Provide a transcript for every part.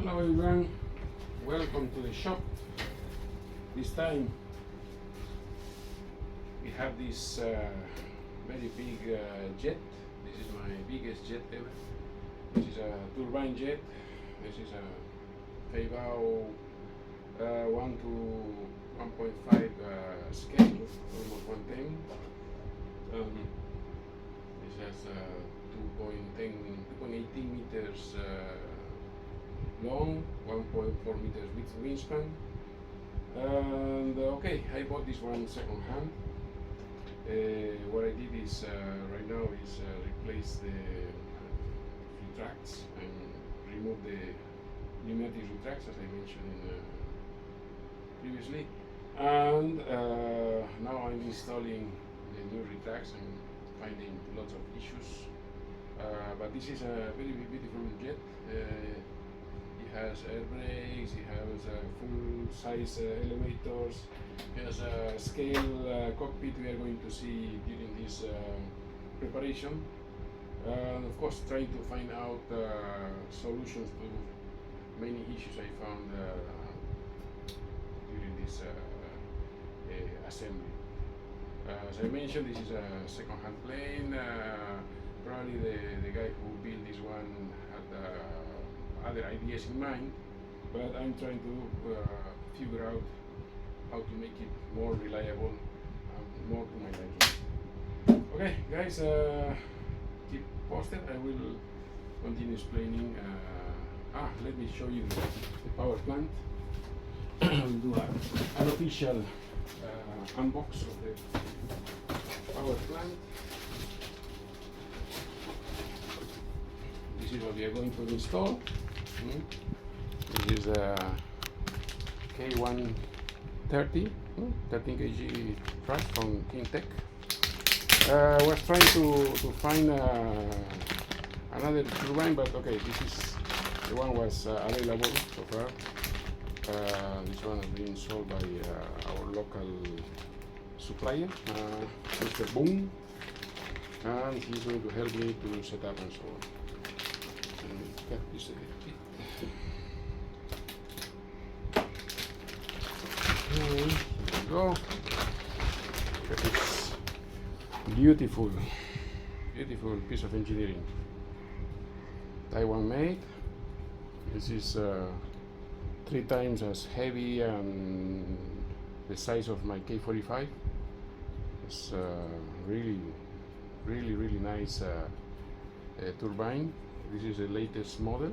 Hello everyone, welcome to the shop. This time we have this very big jet. This is my biggest jet ever. This is a turbine jet. This is a Feibao 1 to 1.5 scale, almost 110. This has 2.18 meters long, 1.4 meters width wingspan. And okay, I bought this one second hand. What I did is right now is replace the retracts and remove the pneumatic retracts, as I mentioned previously. And now I'm installing the new retracts and finding lots of issues. But this is a very beautiful jet. It has air brakes, it has full-size elevators, it has a scale cockpit we are going to see during this preparation. And of course, trying to find out solutions to many issues I found during this assembly. As I mentioned, this is a second-hand plane. Probably the guy who built this one had other ideas in mind, but I'm trying to figure out how to make it more reliable and more to my liking. Okay, guys, keep posted. I will continue explaining. Let me show you the power plant. We'll do an official unbox of the power plant. This is what we are going to install. This is a K130 13 kg truck from Tech. I was trying to find another turbine, but okay, this is the one was available so far. This one has been sold by our local supplier, Mr. Boom, and he's going to help me to set up and so on. Cut this a little bit. Here we go. Look at this beautiful piece of engineering. Taiwan made. This is 3 times as heavy and the size of my K45. It's really nice turbine. This is the latest model.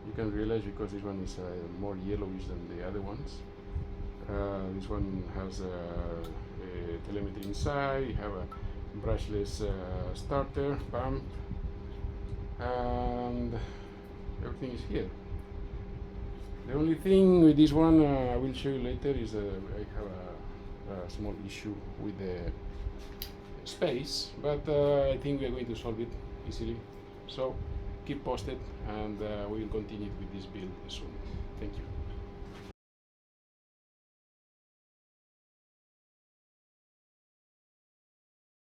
You can realize because this one is more yellowish than the other ones. This one has a telemetry inside. You have a brushless starter pump, and everything is here. The only thing with this one I will show you later is I have a small issue with the space, but I think we are going to solve it easily. So keep posted, and we will continue with this build soon. Thank you.